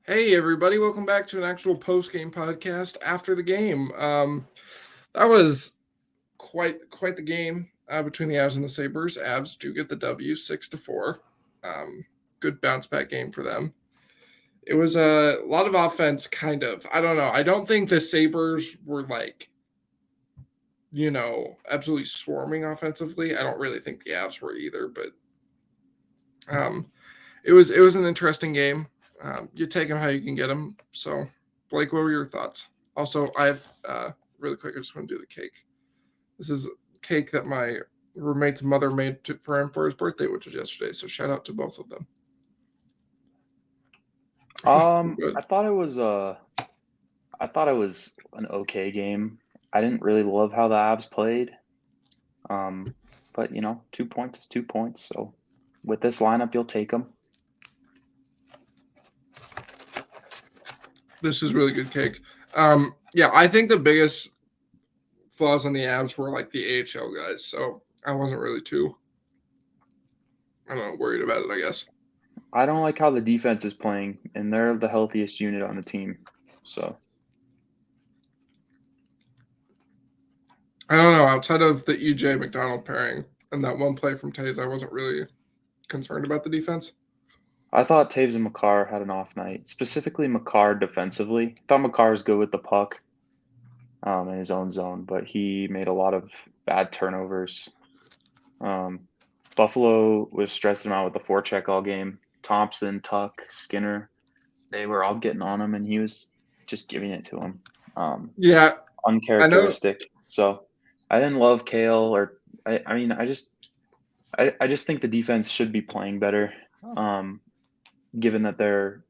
Hey everybody, welcome back to an actual post-game podcast after the game. That was quite the game between the Avs and the Sabres. Avs do get the W 6-4. Good bounce back game for them. It was a lot of offense, kind of. I don't know. I don't think the Sabres were absolutely swarming offensively. I don't really think the Avs were either, but um, it was an interesting game. You take them how you can get them. So, Blake, what were your thoughts? Also, I have really quick. I just want to do the cake. This is cake that my roommate's mother made for him for his birthday, which was yesterday. So shout out to both of them. Good. I thought it was an okay game. I didn't really love how the Avs played. But 2 points is 2 points. So with this lineup, you'll take them. This is really good cake. Yeah, I think the biggest flaws on the Avs were like the AHL guys. So I wasn't really too, I don't know, worried about it, I guess. I don't like how the defense is playing, and they're the healthiest unit on the team. So I don't know. Outside of the EJ McDonald pairing and that one play from Taze, I wasn't really concerned about the defense. I thought Taves and Makar had an off night, specifically Makar defensively. I thought Makar was good with the puck in his own zone, but he made a lot of bad turnovers. Buffalo was stressing him out with the forecheck all game. Thompson, Tuck, Skinner, they were all getting on him, and he was just giving it to him. Yeah, I know. Uncharacteristic. So I didn't love Kale, or I just think the defense should be playing better, given that they're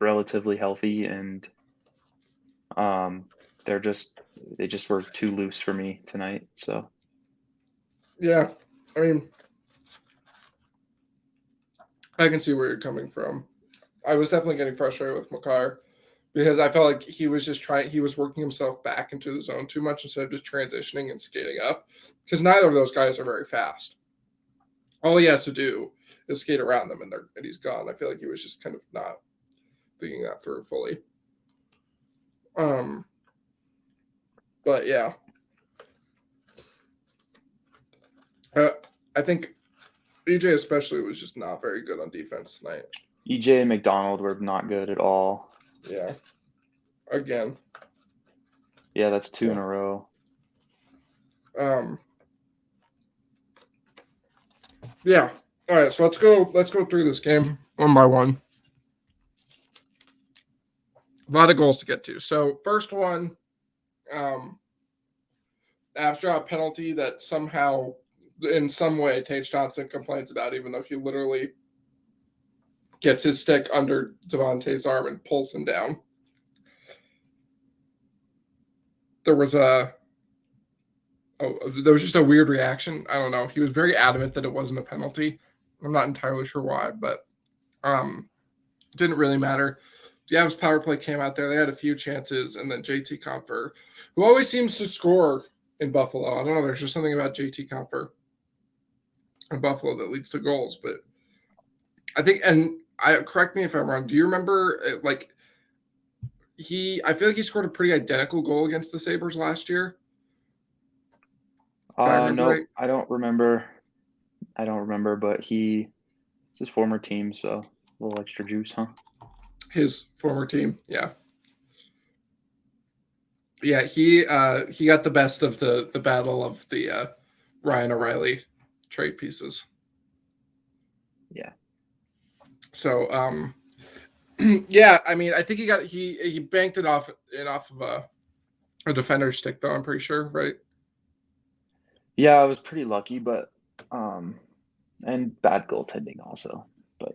relatively healthy and they just were too loose for me tonight. So Yeah, I mean, I can see where you're coming from. I was definitely getting frustrated with Makar because I felt like he was he was working himself back into the zone too much instead of just transitioning and skating up. Because neither of those guys are very fast. All he has to do is skate around them, and he's gone. I feel like he was just kind of not thinking that through fully. Um, but yeah, uh, I think EJ especially was just not very good on defense tonight. EJ and McDonald were not good at all. Yeah, again. Yeah, that's two in So, a row. um, yeah. All right, so let's go. Let's go through this game one by one. A lot of goals to get to. So first one, um, after a penalty that somehow, in some way, Tage Thompson complains about, even though he literally gets his stick under Devontae's arm and pulls him down. There was a there was just a weird reaction. I don't know. He was very adamant that it wasn't a penalty. I'm not entirely sure why, but it didn't really matter. The Avs power play came out there. They had a few chances, and then JT Compher, who always seems to score in Buffalo. I don't know. There's just something about JT Compher in Buffalo that leads to goals. But I think, and I correct me if I'm wrong. Do you remember I feel like he scored a pretty identical goal against the Sabres last year, if I remember right. Nope, I don't remember. But it's his former team, so a little extra juice, huh? His former team, yeah. Yeah, he got the best of the battle of the Ryan O'Reilly trade pieces. Yeah. So yeah, I mean, I think he banked it off of a defender's stick though. I'm pretty sure, right? Yeah, I was pretty lucky, but and bad goaltending also. But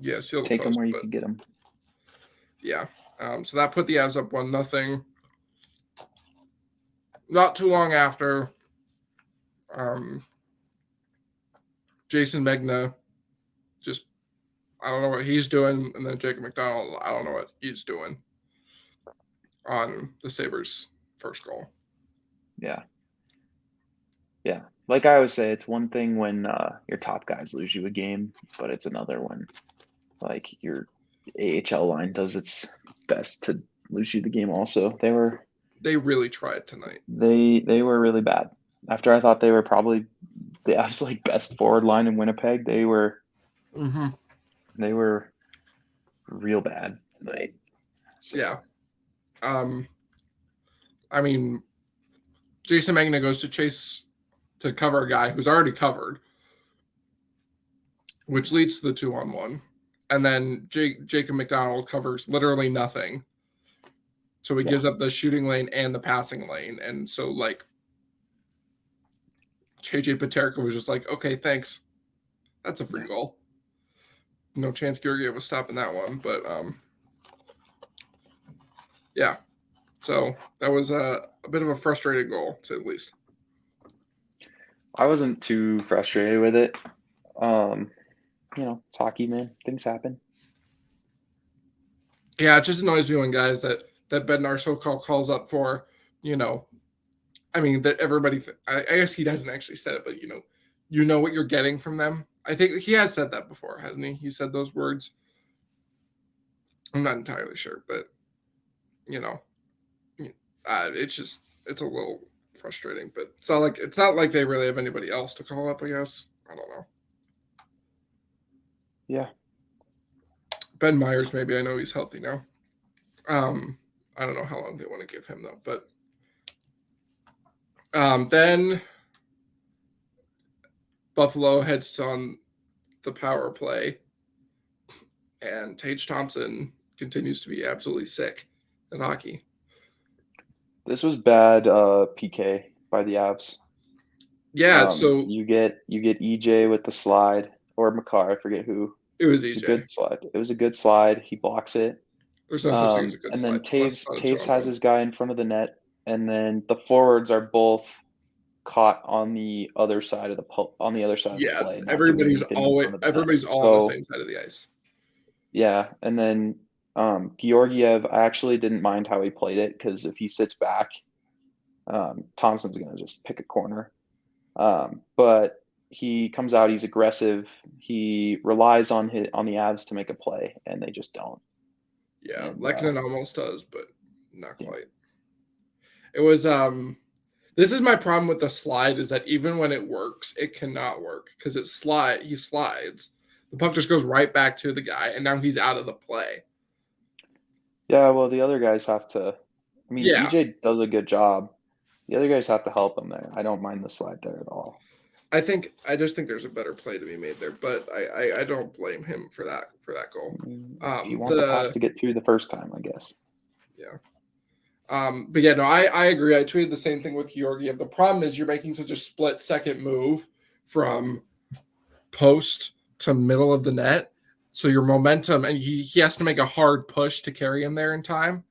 Yeah, seal the take them post, where you but can get them. yeah. So that put the Avs up 1-0. Not too long after, um, Jason Megna just I don't know what he's doing, and then Jacob McDonald, I don't know what he's doing on the Sabres' first goal. Yeah. Yeah. Like I always say, it's one thing when your top guys lose you a game, but it's another when like AHL line does its best to lose you the game. Also, They really tried tonight. they were really bad. After I thought they were probably the absolute best forward line in Winnipeg, they were Mm-hmm. real bad tonight. So. Yeah. I mean, Jason MacKinnon goes to cover a guy who's already covered, which leads to the 2-on-1. And then Jacob McDonald covers literally nothing. So he gives up the shooting lane and the passing lane. And so, like, JJ Paterka was just like, okay, thanks. That's a free goal. No chance Georgiev was stopping that one. But, yeah. So that was a bit of a frustrating goal, to say the least. I wasn't too frustrated with it. It's hockey, man. Things happen. Yeah, it just annoys me when guys that Bednar so-called calls up for, I mean, that everybody, I guess he hasn't actually said it, but, you know what you're getting from them. I think he has said that before, hasn't he? He said those words. I'm not entirely sure, but, it's a little frustrating, but it's not like they really have anybody else to call up, I guess. I don't know. Yeah. Ben Myers, maybe. I know he's healthy now. I don't know how long they want to give him, though, but then Buffalo heads on the power play, and Tage Thompson continues to be absolutely sick in hockey. This was bad PK by the Avs. Yeah, so you get EJ with the slide, or Makar, I forget who. it was EJ. It's a good slide. It was a good slide. He blocks it. There's no such thing as a good and slide. then Taves has his guy in front of the net, and then the forwards are both caught on the other side of the play. Everybody's all on the same side of the ice. Yeah, and then Georgiev, I actually didn't mind how he played it, because if he sits back, Thompson's going to just pick a corner. But he comes out, he's aggressive. He relies on the Avs to make a play, and they just don't. Yeah, MacKinnon almost does, but not quite. It was this is my problem with the slide, is that even when it works, it cannot work because he slides. The puck just goes right back to the guy, and now he's out of the play. Yeah, well, the other guys have to. I mean, EJ does a good job. The other guys have to help him there. I don't mind the slide there at all. I just think there's a better play to be made there, but I don't blame him for that goal. If you want the pass to get through the first time, I guess. Yeah. But yeah, no, I agree. I tweeted the same thing with Georgiev. The problem is you're making such a split second move from post to middle of the net. So your momentum, and he has to make a hard push to carry him there in time.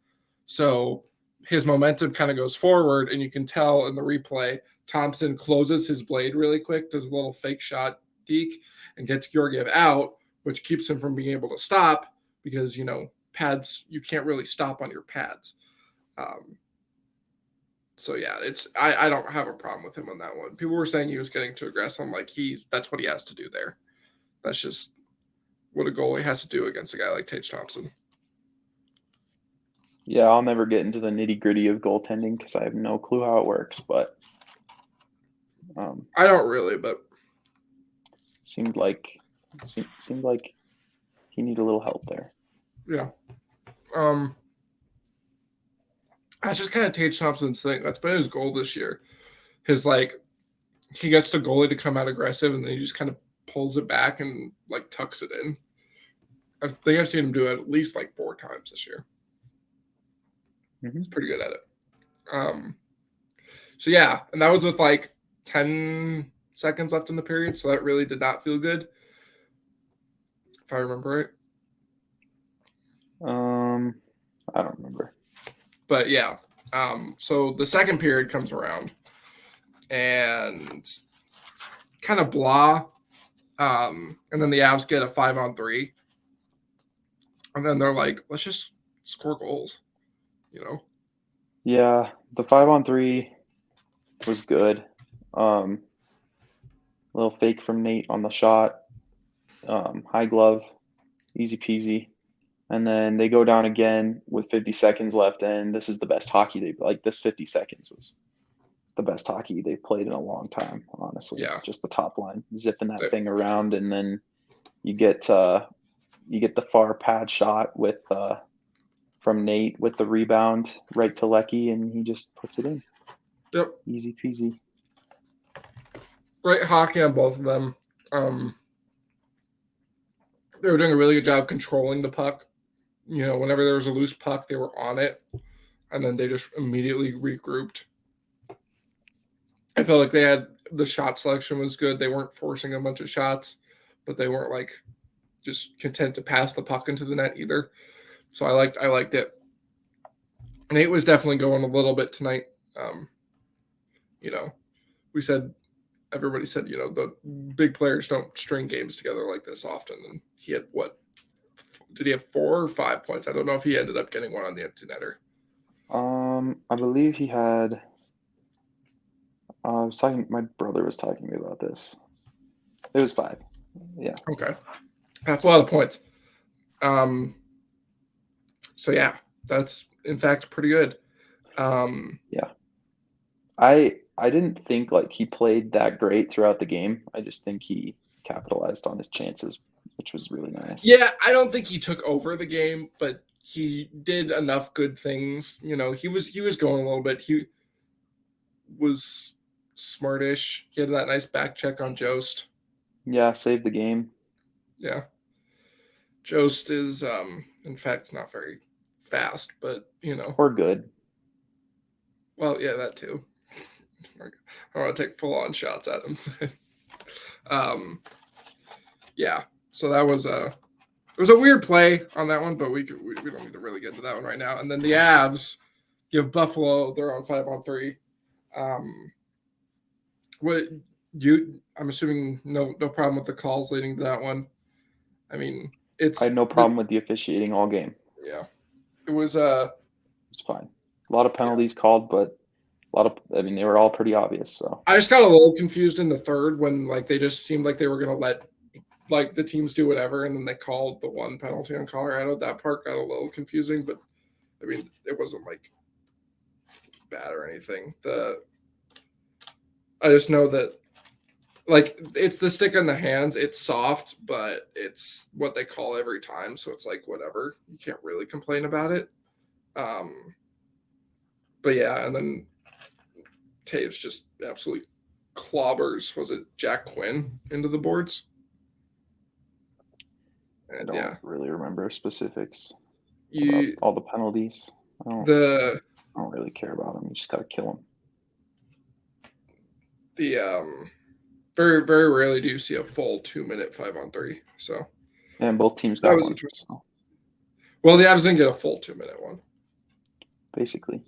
So his momentum kind of goes forward, and you can tell in the replay, Thompson closes his blade really quick, does a little fake shot deke, and gets Georgiev out, which keeps him from being able to stop because, pads, you can't really stop on your pads. So yeah, I don't have a problem with him on that one. People were saying he was getting too aggressive. I'm like, that's what he has to do there. That's just what a goalie has to do against a guy like Tage Thompson. Yeah, I'll never get into the nitty-gritty of goaltending because I have no clue how it works, but I don't really, but seemed like he needed a little help there. Yeah. That's just kind of Tage Thompson's thing. That's been his goal this year. He gets the goalie to come out aggressive, and then he just kind of pulls it back and tucks it in. I think I've seen him do it at least 4 times this year. Mm-hmm. He's pretty good at it. So yeah, and that was with 10 seconds left in the period, so that really did not feel good, if I remember right. I don't remember. But yeah, so the second period comes around, and it's kind of blah. And then the Avs get a 5-on-3, and then they're like, let's just score goals, Yeah, the 5-on-3 was good. Little fake from Nate on the shot. High glove, easy peasy. And then they go down again with 50 seconds left, and this is the best hockey they like. This 50 seconds was the best hockey they've played in a long time, honestly. Yeah. Just the top line, zipping that They- thing around, and then you get the far pad shot with from Nate with the rebound right to Lecky, and he just puts it in. Yep. Easy peasy. Great hockey on both of them. They were doing a really good job controlling the puck. You know, whenever there was a loose puck, they were on it, and then they just immediately regrouped. I felt like they had the shot selection was good. They weren't forcing a bunch of shots, but they weren't like just content to pass the puck into the net either. So I liked it. Nate was definitely going a little bit tonight. You know, everybody said, you know, the big players don't string games together like this often. And he had did he have 4 or 5 points? I don't know if he ended up getting one on the empty netter. I believe he had. My brother was talking to me about this. It was 5. Yeah. Okay. That's a lot of points. So yeah, that's in fact pretty good. Yeah. I didn't think like he played that great throughout the game. I just think he capitalized on his chances, which was really nice. Yeah, I don't think he took over the game, but he did enough good things. You know, he was going a little bit. He was smartish. He had that nice back check on Jost. Yeah, saved the game. Yeah. Jost is in fact not very fast, but you know. Or good. Well, yeah, that too. I don't want to take full on shots at him. Yeah. So that was it was a weird play on that one, but we don't need to really get into that one right now. And then the Avs give Buffalo their own 5-on-3. I'm assuming no problem with the calls leading to that one. I mean, I had no problem with the officiating all game. Yeah. It was it's fine. A lot of penalties called, but they were all pretty obvious. So I just got a little confused in the third when like they just seemed like they were gonna let like the teams do whatever, and then they called the one penalty on Colorado. That part got a little confusing, but I mean it wasn't like bad or anything. I just know that like it's the stick on the hands. It's soft, but it's what they call every time, so it's like whatever. You can't really complain about it. But yeah, and then Taves just absolutely clobbers. Was it Jack Quinn into the boards? And I don't really remember specifics about all the penalties. I don't really care about them. You just gotta kill them. Very very rarely do you see a full 2-minute 5-on-3. So and both teams got one. So. Well, the Avs didn't get a full 2-minute one. Basically.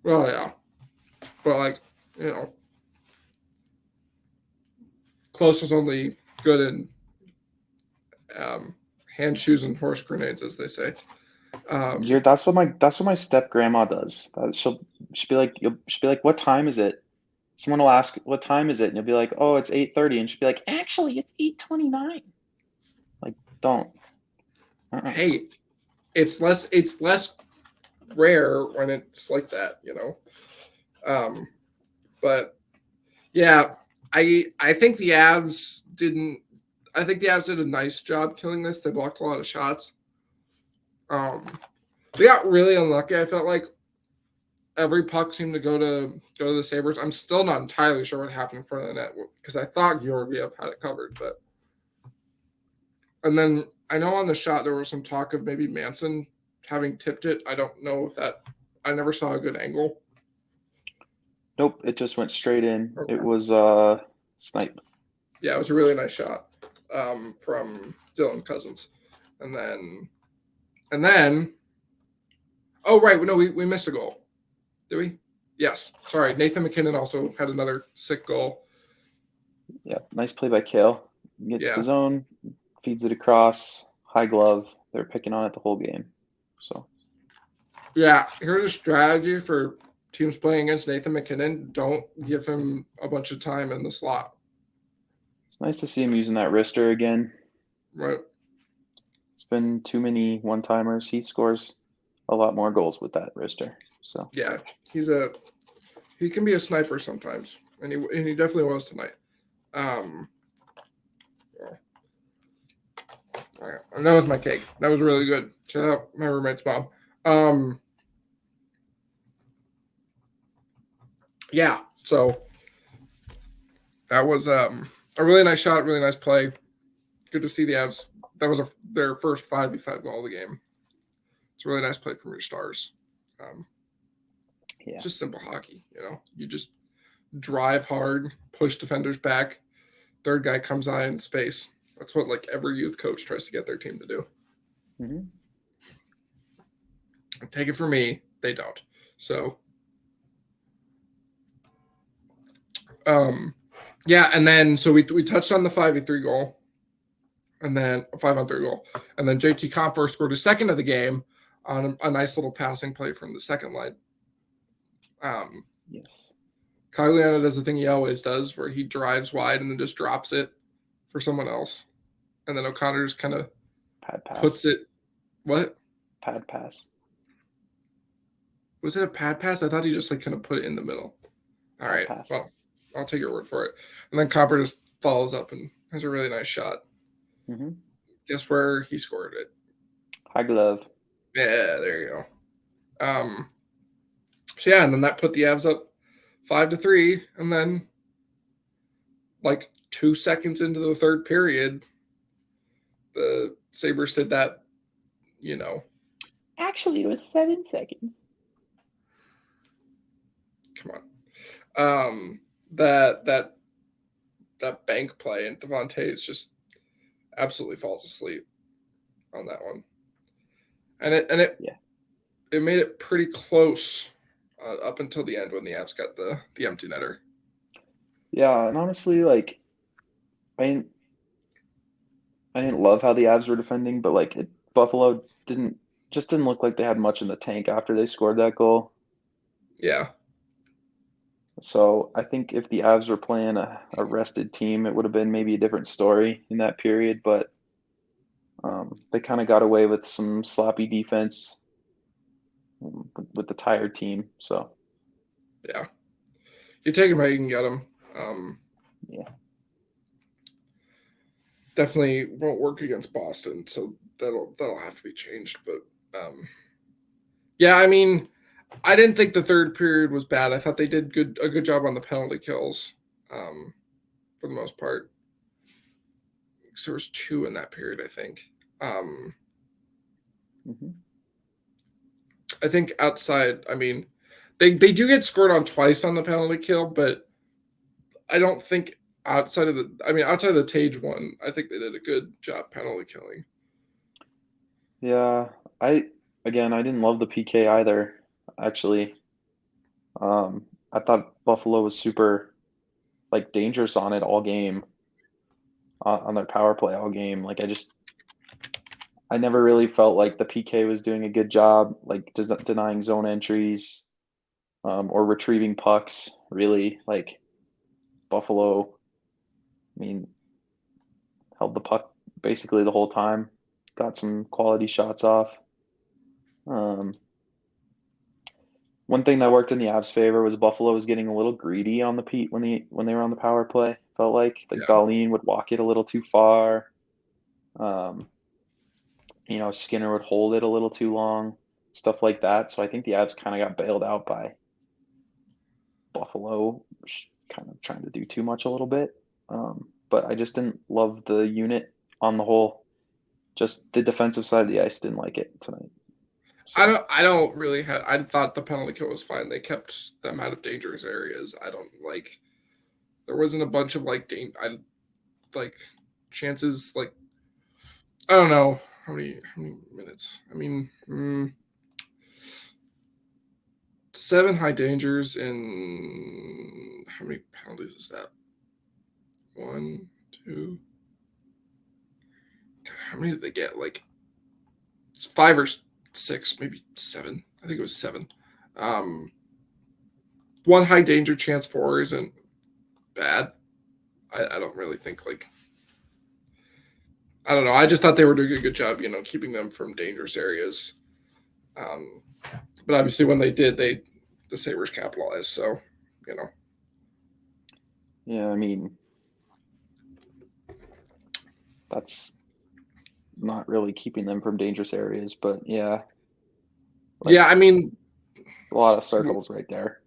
Well, yeah, but like you know, close was only good in hand, shoes, and horse grenades, as they say. That's what my step grandma does. She'll be like, "What time is it?" Someone will ask, "What time is it?" And you'll be like, "Oh, it's 8:30," and she'll be like, "Actually, it's 8:29." Like, don't. Hey, it's less rare when it's like that, you know. But yeah, I think the Avs didn't. I think the Avs did a nice job killing this. They blocked a lot of shots. They got really unlucky. I felt like every puck seemed to go to the Sabres. I'm still not entirely sure what happened in front of the net because I thought Georgiev had it covered, and then I know on the shot there was some talk of maybe Manson having tipped it. I don't know if that. I never saw a good angle. Nope, it just went straight in. Okay. It was snipe. Yeah, it was a really nice shot from Dylan Cousins, and then. Oh right, no, we missed a goal. Did we? Yes. Sorry, Nathan MacKinnon also had another sick goal. Yeah, nice play by Kale. Gets the zone, feeds it across, high glove. They're picking on it the whole game. So. Yeah, here's a strategy for teams playing against Nathan MacKinnon. Don't give him a bunch of time in the slot. It's nice to see him using that wrister again. Right. It's been too many one-timers. He scores a lot more goals with that wrister. So Yeah, he can be a sniper sometimes, and he definitely was tonight. Yeah. All right, I'm done with my cake. That was really good. Shout out my roommate's mom. Yeah, so that was a really nice shot, really nice play. Good to see the Avs. That was their first 5v5 goal of the game. It's a really nice play from your stars. Um, yeah, just simple hockey, you know. You just drive hard, push defenders back. Third guy comes on in space. That's what like every youth coach tries to get their team to do. mm-hmm. Take it from me, they don't. So, yeah, and then so we touched on the 5v3 goal, and then a 5-on-3 goal, and then JT Compher scored his second of the game on a nice little passing play from the second line. Yes. Cagliano does the thing he always does, where he drives wide and then just drops it for someone else, and then O'Connor just kind of Pad pass. puts it. What Pad pass. was it? A pad pass? I thought he just like kind of put it in the middle. All Pad right, pass. well, I'll take your word for it. And then Copper just follows up and has a really nice shot. Mm-hmm. Guess where he scored it? High glove. Yeah, there you go. So yeah, and then that put the Avs up 5-3, and then like 2 seconds into the third period, the Sabres did that. You know, Actually, it was 7 seconds. come on. That bank play, and Devontae just absolutely falls asleep on that one, and Yeah. it made it pretty close up until the end when the Avs got the empty netter. Yeah, and honestly, like I didn't I didn't love how the Avs were defending, but like Buffalo didn't look like they had much in the tank after they scored that goal. Yeah, So I think if the Avs were playing a rested team, it would have been maybe a different story in that period. But they kind of got away with some sloppy defense with the tired team. So yeah. You take him how you can get him. Um, yeah, Definitely won't work against Boston, so that'll have to be changed. But yeah, I mean, I didn't think the third period was bad. I thought they did a good job on the penalty kills, um, for the most part. So there was 2 in that period, I think. Um, mm-hmm. I think outside, I mean, they do get scored on twice on the penalty kill, but I don't think outside of the Tage one, I think they did a good job penalty killing. Yeah. I didn't love the PK either. Actually, I thought Buffalo was super like dangerous on it all game on their power play all game. Like I never really felt like the PK was doing a good job, like denying zone entries or retrieving pucks. Really, like Buffalo, I mean, held the puck basically the whole time, got some quality shots off. Um, One thing that worked in the Avs' favor was Buffalo was getting a little greedy on the Pete when they were on the power play. Felt like Yeah. Darlene would walk it a little too far. Um, Skinner would hold it a little too long, stuff like that. So I think the Avs kind of got bailed out by Buffalo, kind of trying to do too much a little bit. But I just didn't love the unit on the whole. Just the defensive side of the ice didn't like it tonight. So I don't really have. I thought the penalty kill was fine. They kept them out of dangerous areas. I don't like. There wasn't a bunch of I like chances. Like I don't know how many minutes. I mean, 7 high dangers in how many penalties is that? 1, 2. God, how many did they get? Like it's 5 or 6, maybe 7. I think it was 7. Um, 1 high danger chance for isn't bad. I don't really think like I don't know. I just thought they were doing a good job, keeping them from dangerous areas. Um, but obviously, when they did, the Sabres capitalized. So, you know, Yeah, I mean, that's not really keeping them from dangerous areas, but yeah, yeah. like I mean, a lot of circles right there.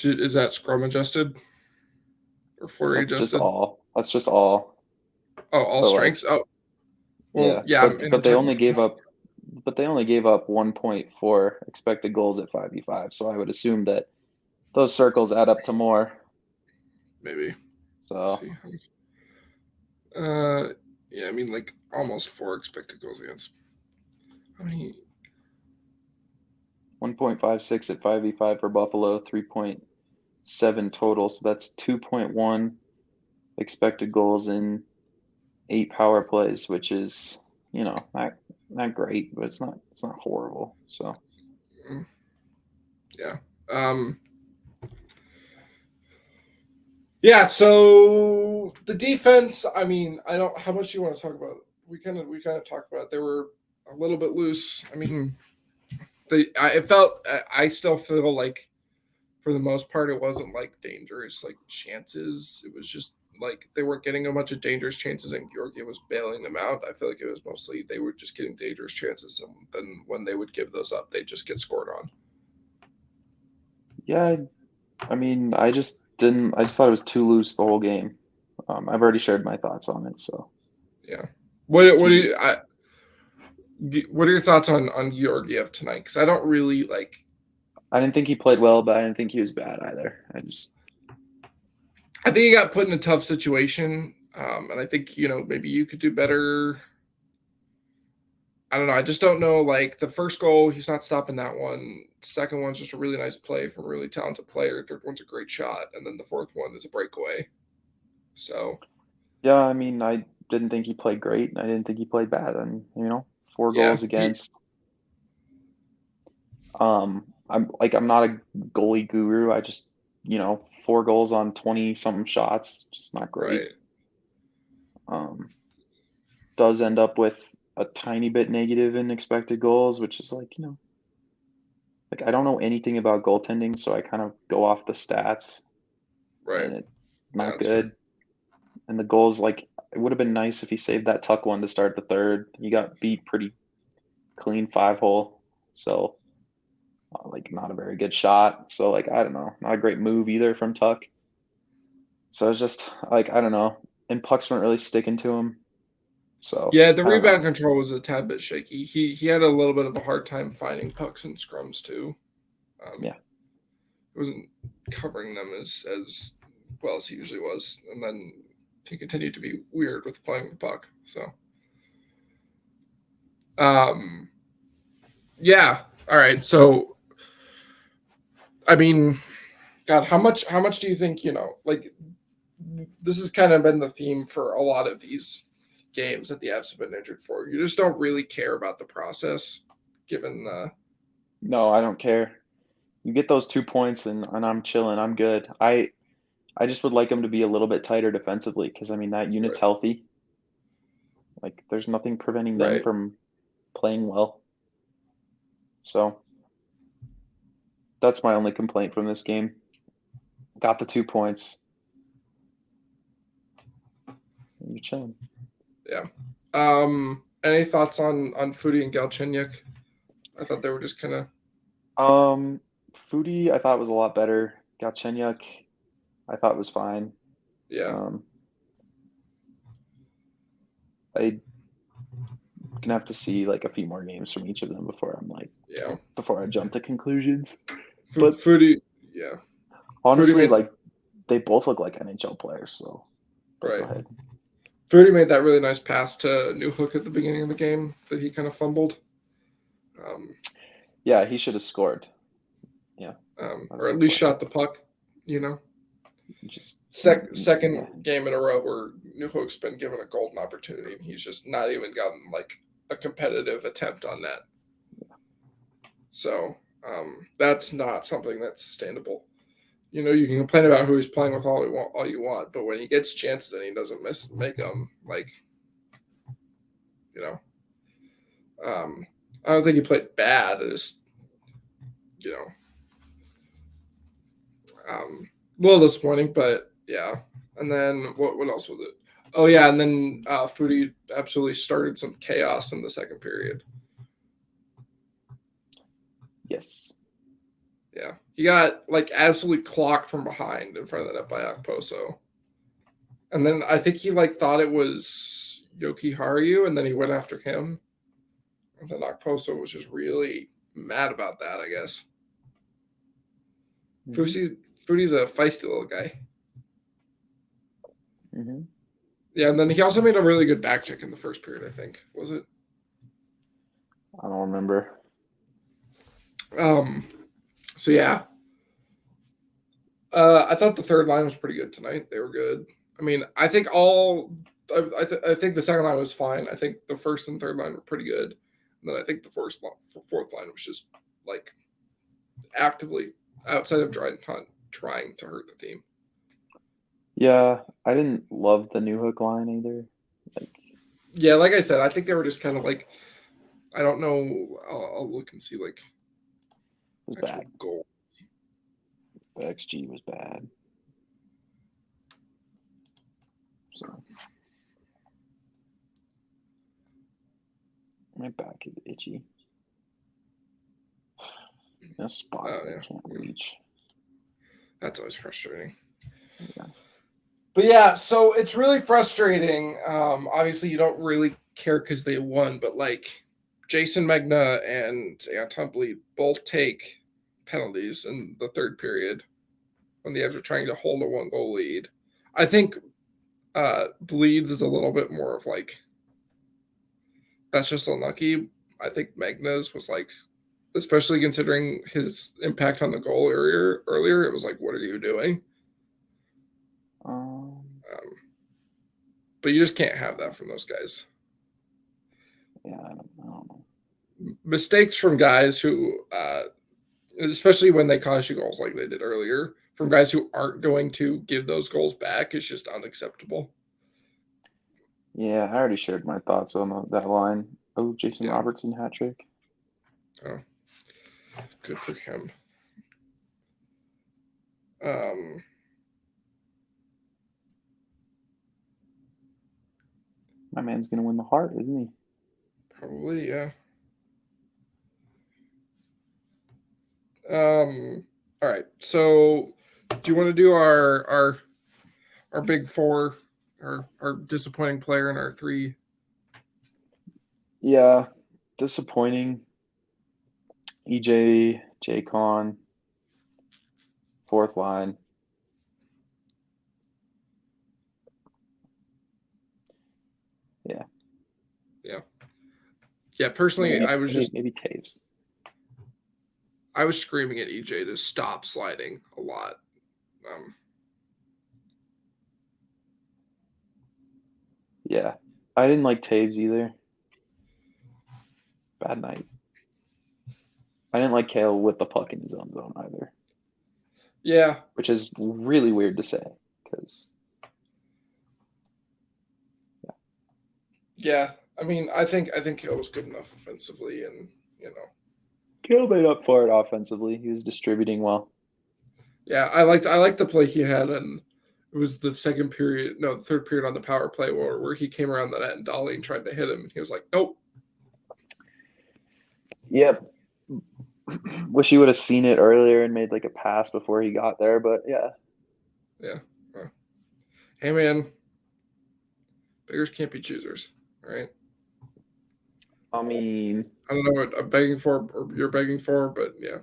is that scrum adjusted or flurry That's just adjusted? all. That's just all. Oh, all But like, strengths. Oh, well, yeah, yeah. but And I'm they talking only about the gave penalty. up, but they only gave up 1.4 expected goals at 5v5. So I would assume that those circles add up to more. Maybe. Let's So see. Uh, yeah. I mean, like almost 4 expected goals against. How many? 1.56 at 5v5 for Buffalo, 3.7 total. So that's 2.1 expected goals in 8 power plays, which is, not great, but it's not horrible. So Mm, yeah. Um. Yeah. So the defense. I mean, I don't. How much do you want to talk about? We kind of talked about it. They were a little bit loose. I mean, it felt. I still feel like for the most part, it wasn't like dangerous like chances. It was just like they weren't getting a bunch of dangerous chances, and Georgia was bailing them out. I feel like it was mostly they were just getting dangerous chances, and then when they would give those up, they just get scored on. yeah, I mean, I just thought it was too loose the whole game. I've already shared my thoughts on it, so Yeah. just What too do loose. you? What are your thoughts on Georgiev tonight? Because I don't really like. I didn't think he played well, but I didn't think he was bad either. I think he got put in a tough situation, and I think maybe you could do better. I don't know. I just don't know. Like the first goal, he's not stopping that one. Second one's just a really nice play from a really talented player. Third one's a great shot, and then the fourth one is a breakaway. So Yeah, I mean, I didn't think he played great. I didn't think he played bad, and 4 goals yeah, against. I'm not a goalie guru. 4 goals on 20 something shots, just not great. right, Um, does end up with a tiny bit negative in expected goals, which is like I don't know anything about goaltending, so I kind of go off the stats, right. and it's Yeah, not that's fair. good. And the goals, like, it would have been nice if he saved that tuck one to start the third. He got beat pretty clean 5-hole, so like not a very good shot. So like I don't know, not a great move either from Tuck. So it's just like I don't know, and pucks weren't really sticking to him. So Yeah, the I don't know. rebound control was a tad bit shaky. He had a little bit of a hard time finding pucks and scrums too. Yeah, He wasn't covering them as well as he usually was, and then he continued to be weird with playing the puck. So, um, yeah. All right. So, I mean, God, how much do you think like this has kind of been the theme for a lot of these games that the Avs have been injured for. You just don't really care about the process, given the no, I don't care. You get those 2 points, and I'm chilling. I'm good. I just would like them to be a little bit tighter defensively because I mean that unit's right, healthy. Like there's nothing preventing them right. from playing well. So that's my only complaint from this game. Got the 2 points. You're chilling. Yeah. Any thoughts on Foodie and Galchenyuk? I thought they were just kind of Foodie, I thought was a lot better. Galchenyuk, I thought was fine. yeah, Um, I gonna have to see like a few more games from each of them yeah. before I jump to conclusions. But Foodie, yeah. Foodie honestly, made like they both look like NHL players. So, but go right. ahead. Foodie made that really nice pass to New Hook at the beginning of the game that he kind of fumbled, um, Yeah, he should have scored. Yeah, that's or a at good least play. shot the puck. You know, Just second yeah, game in a row where New Hook's been given a golden opportunity, and he's just not even gotten like a competitive attempt on that. So that's not something that's sustainable. You can complain about who he's playing with all you want, but when he gets chances and he doesn't make them, like, you know, I don't think he played bad. It just, you know, a little disappointing, but yeah. And then what else was it? Oh yeah, and then Foodie absolutely started some chaos in the second period. Yes. Yeah, he got like absolutely clocked from behind in front of the net by Okposo, and then I think he like thought it was Yoki Haru, and then he went after him, and then Okposo was just really mad about that. I guess Mm-hmm. Foodie's a feisty little guy. Mm-hmm. Yeah, and then he also made a really good back check in the first period. I think was it. I don't remember. So yeah, I thought the third line was pretty good tonight. They were good. I mean, I think I think the second line was fine. I think the first and third line were pretty good. And then I think the fourth line was just like actively outside of Dryden Hunt trying to hurt the team. Yeah, I didn't love the new hook line either. Like, Yeah, like I said, I think they were just kind of like, I don't know. I'll look and see like it was actual bad. goal. The XG was bad. So my back is itchy. A spot that I can't reach. That's always frustrating. Yeah. But yeah, so it's really frustrating. Obviously, you don't really care because they won, but like Jason Megna and Anton Bleed both take penalties in the third period when the Avs are trying to hold a 1-goal lead. I think Bleeds is a little bit more of like, that's just unlucky. I think Megna's was like, especially considering his impact on the goal earlier, it was like, what are you doing? But you just can't have that from those guys. Yeah, I don't know. Mistakes from guys who, especially when they cost you goals like they did earlier, from guys who aren't going to give those goals back is just unacceptable. Yeah, I already shared my thoughts on that line. Oh, Jason Robertson hat trick. Oh, good for him. My man's gonna win the Hart, isn't he? Probably, yeah. All right. So, do you want to do our big four, our disappointing player in our three? Yeah, disappointing. EJ, J-Con, fourth line. Yeah. Yeah. Personally, Maybe, I was just maybe Taves. I was screaming at EJ to stop sliding a lot. Yeah, I didn't like Taves either. Bad night. I didn't like Kale with the puck in his own zone either. Yeah, which is really weird to say because. Yeah. I mean, I think Kale was good enough offensively, and Kale made up for it offensively. He was distributing well. Yeah, I liked the play he had, and it was the third period on the power play where he came around the net and Dolly and tried to hit him, and he was like, nope. Yep. Wish he would have seen it earlier and made like a pass before he got there, but yeah. Yeah. Hey man, beggars can't be choosers, right? I mean, I don't know what I'm begging for or you're begging for, but yeah.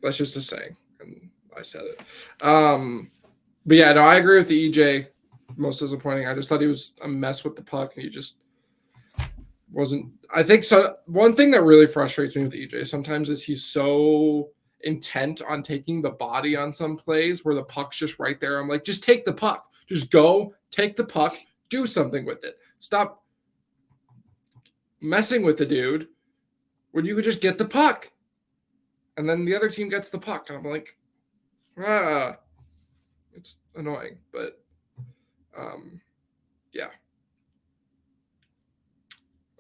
That's just a saying, and I said it. But yeah, no, I agree with the EJ. Most disappointing. I just thought he was a mess with the puck, and he just wasn't. I think so. One thing that really frustrates me with EJ sometimes is he's so intent on taking the body on some plays where the puck's just right there. I'm like, just take the puck, just go, take the puck, do something with it. Stop messing with the dude when you could just get the puck. and then the other team gets the puck, and I'm like, ah, it's annoying, but yeah.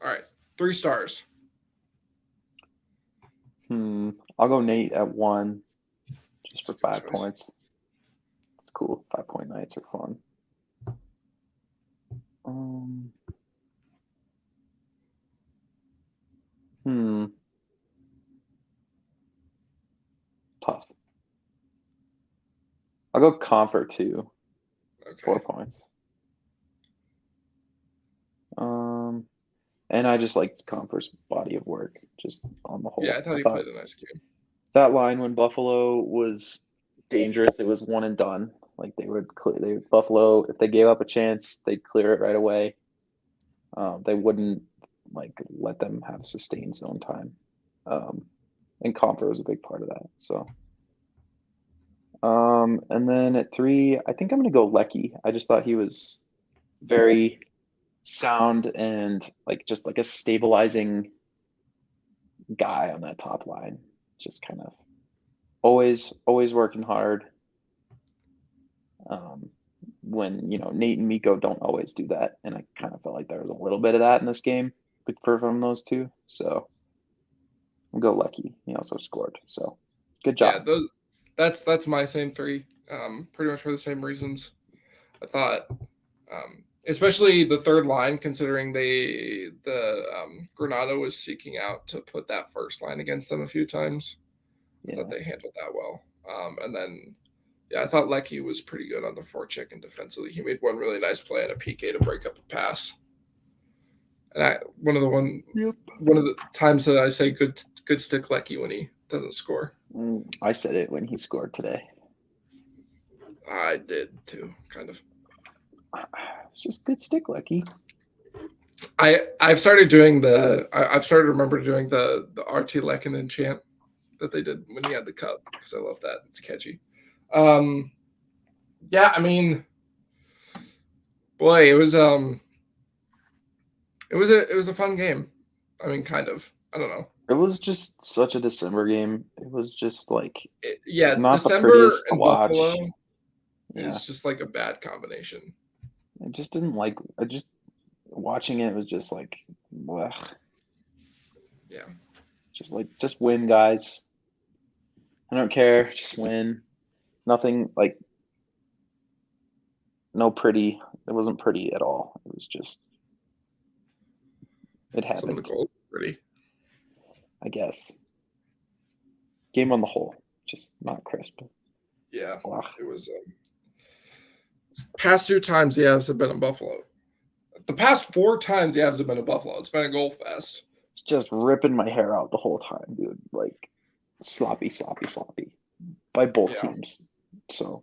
All right, 3 stars. I'll go Nate at 1, just for That's a good 5 choice. points. It's cool. 5-point nights are fun. Tough. I'll go Compher 2, Okay. 4 points. And I just liked Compher's body of work, just on the whole. Yeah, I thought he played a nice game. That line when Buffalo was dangerous, it was one and done. Like they would Buffalo, if they gave up a chance, they'd clear it right away. They wouldn't like let them have sustained zone time. And Compher was a big part of that. So, and then at 3, I think I'm gonna go Lecky. I just thought he was very sound and like just like a stabilizing guy on that top line. Just kind of always working hard. When Nate and Miko don't always do that, and I kind of felt like there was a little bit of that in this game from those two. So we'll go Lecky. He also scored. So good job. Yeah, that's my same 3. Pretty much for the same reasons. I thought, especially the third line, considering the Granado was seeking out to put that first line against them a few times. I thought they handled that well. And then, yeah, I thought Lecky was pretty good on the forecheck and defensively. He made one really nice play and a PK to break up a pass. And one of the times that I say good stick Lecky when he doesn't score. I said it when he scored today. I did too, kind of. It's just good stick Lecky. I've started doing I've started to remember doing the RT MacKinnon chant that they did when he had the cup, because I love that. It's catchy. Yeah, I mean, boy, it was a fun game. I mean, kind of. I don't know. It was just such a December game. It was just like not December the prettiest to and watch. Buffalo Yeah. is just like a bad combination. I just didn't like. I just watching it was just like, ugh. Yeah. Just win, guys. I don't care. Just win. Nothing like. No pretty. It wasn't pretty at all. It was just. It happened. Some of the goals were pretty. I guess. Game on the whole, just not crisp. Yeah, Ugh. it was. Past 2 times the Avs have been in Buffalo. The past 4 times the Avs have been in Buffalo. It's been a goal fest. It's just ripping my hair out the whole time, dude. Like sloppy by both teams. So,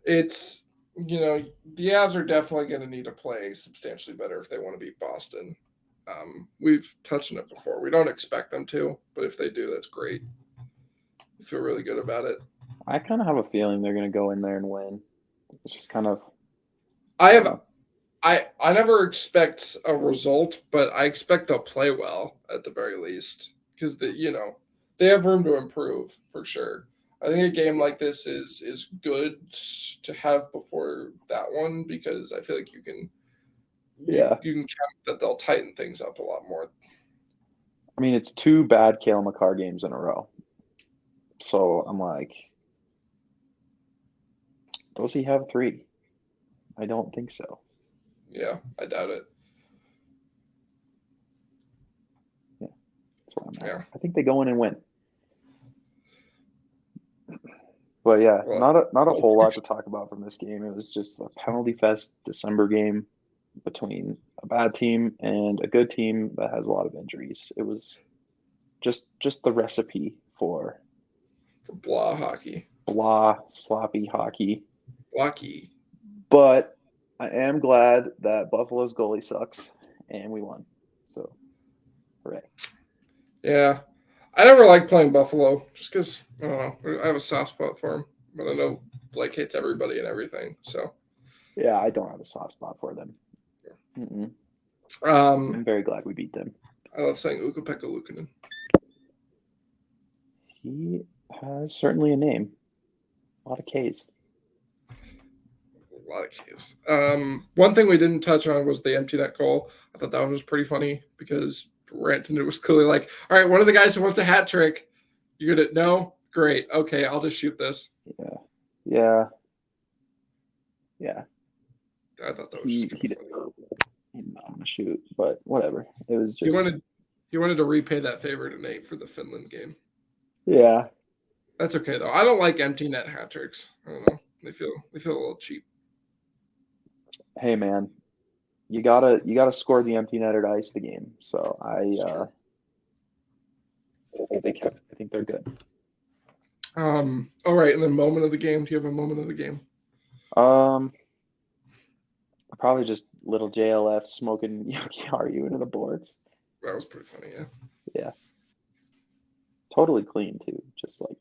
It's, the Avs are definitely going to need to play substantially better if they want to beat Boston. We've touched on it before. We don't expect them to, but if they do, that's great. I feel really good about it. I kind of have a feeling they're going to go in there and win. It's just kind of. I never expect a result, but I expect they'll play well at the very least, because they have room to improve for sure. I think a game like this is good to have before that one, because I feel like you can count that they'll tighten things up a lot more. I mean, it's 2 bad Cale Makar games in a row. So I'm like, does he have 3? I don't think so. Yeah, I doubt it. Yeah, that's where I'm at. Yeah. I think they go in and win. But yeah, not a whole lot to talk about from this game. It was just a penalty fest December game between a bad team and a good team that has a lot of injuries. It was just the recipe for blah hockey. Blah sloppy hockey. Blocky. But I am glad that Buffalo's goalie sucks and we won. So, hooray. Yeah. I never liked playing Buffalo just because, I don't know, I have a soft spot for them. But I know Blake hates everybody and everything. So, yeah, I don't have a soft spot for them. I'm very glad we beat them. I love saying Ukko-Pekka Luukkonen. He has certainly a name. A lot of K's. A lot of Ks. One thing we didn't touch on was the empty net goal. I thought that one was pretty funny because Rantanen was clearly like, all right, one of the guys who wants a hat trick, you're going to, no? Great. Okay, I'll just shoot this. Yeah. I thought that was just kind of funny. He did not want to shoot, but whatever. It was just he wanted to repay that favor to Nate for the Finland game. Yeah. That's okay though. I don't like empty net hat tricks. I don't know. They feel a little cheap. Hey man, you gotta score the empty netter to ice the game. So I think they're good. All right, and then moment of the game. Do you have a moment of the game? Probably just little JLF smoking Yakiaru into the boards. That was pretty funny, yeah. Yeah. Totally clean too. Just like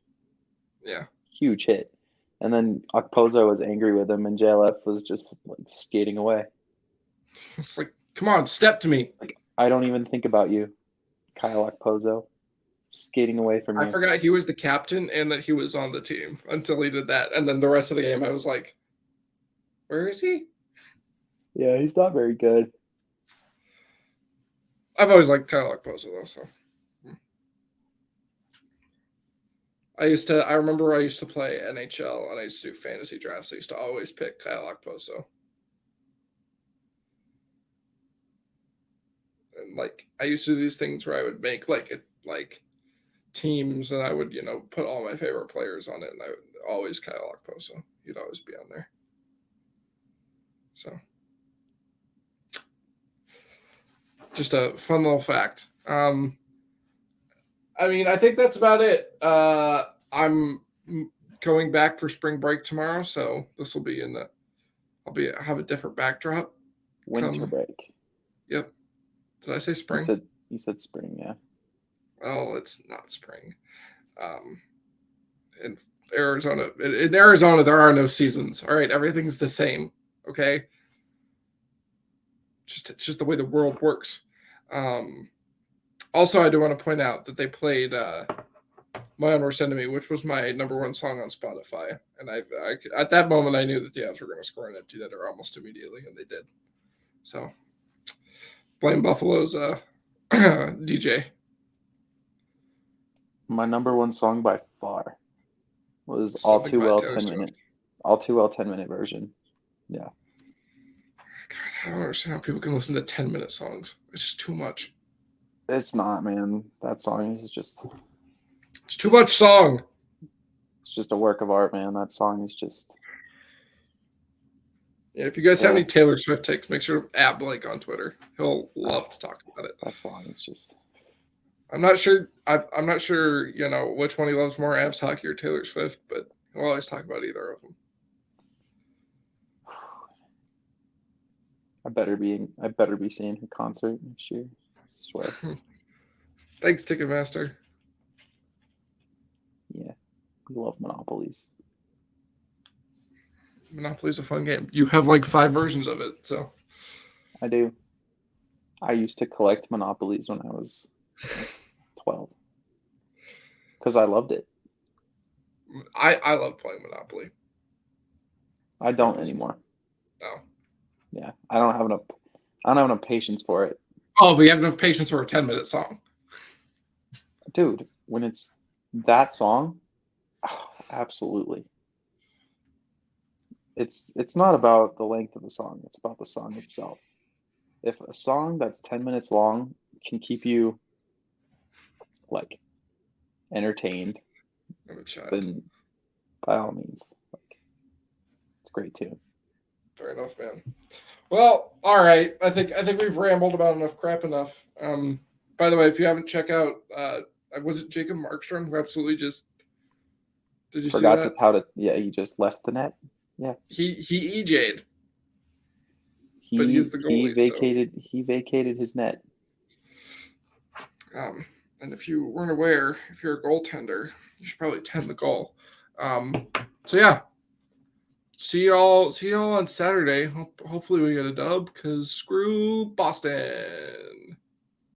huge hit. And then Okposo was angry with him and JLF was just like skating away. It's like, come on, step to me. Like, I don't even think about you, Kyle Okposo. Skating away from you. I forgot he was the captain and that he was on the team until he did that. And then the rest of the game I was like, where is he? Yeah, he's not very good. I've always liked Kyle Okposo though, so I remember I used to play NHL and I used to do fantasy drafts. I used to always pick Kyle Okposo. And like I used to do these things where I would make like teams and I would, put all my favorite players on it and I would always Kyle Okposo. He'd always be on there. So just a fun little fact. I think that's about it. I'm going back for spring break tomorrow, so this will be have a different backdrop. Winter break. Yep. Did I say spring? You said spring, yeah. Oh, it's not spring. In Arizona, there are no seasons. All right, everything's the same. Okay. It's just the way the world works. Also, I do want to point out that they played "My Unworst Enemy," which was my number one song on Spotify, and I at that moment I knew that the Avs were going to score an empty netter almost immediately, and they did. So, blame Buffalo's DJ. My number one song by far was All Too Well 10-minute. All Too Well 10-minute version. Yeah. God, I don't understand how people can listen to 10-minute songs. It's just too much. It's not, man. That song is just... It's too much song. It's just a work of art, man. That song is just... Yeah, if you guys have any Taylor Swift takes, make sure to add Blake on Twitter. He'll love to talk about it. That song is just... I'm not sure, which one he loves more, Avs hockey or Taylor Swift, but he'll always talk about either of them. I better be seeing her concert next year. I swear. Thanks, Ticketmaster. Yeah, we love Monopolies. Monopoly's a fun game. You have like 5 versions of it, so. I do. I used to collect Monopolies when I was 12 because I loved it. I love playing Monopoly. I don't anymore. No. Yeah, I don't have enough patience for it. Oh, but you have enough patience for a 10-minute song. Dude, when it's that song, absolutely. It's not about the length of the song, it's about the song itself. If a song that's 10 minutes long can keep you like entertained, then by all means, like, it's great too. Fair enough, man. Well, all right. I think we've rambled about enough crap enough. By the way, if you haven't checked out, was it Jacob Markstrom who absolutely just did you forgot see that? He just left the net. Yeah. He EJ'd. But he's the goalie. He vacated his net. And if you weren't aware, if you're a goaltender, you should probably tend the goal. So yeah. See y'all on Saturday. Hopefully we get a dub because screw Boston.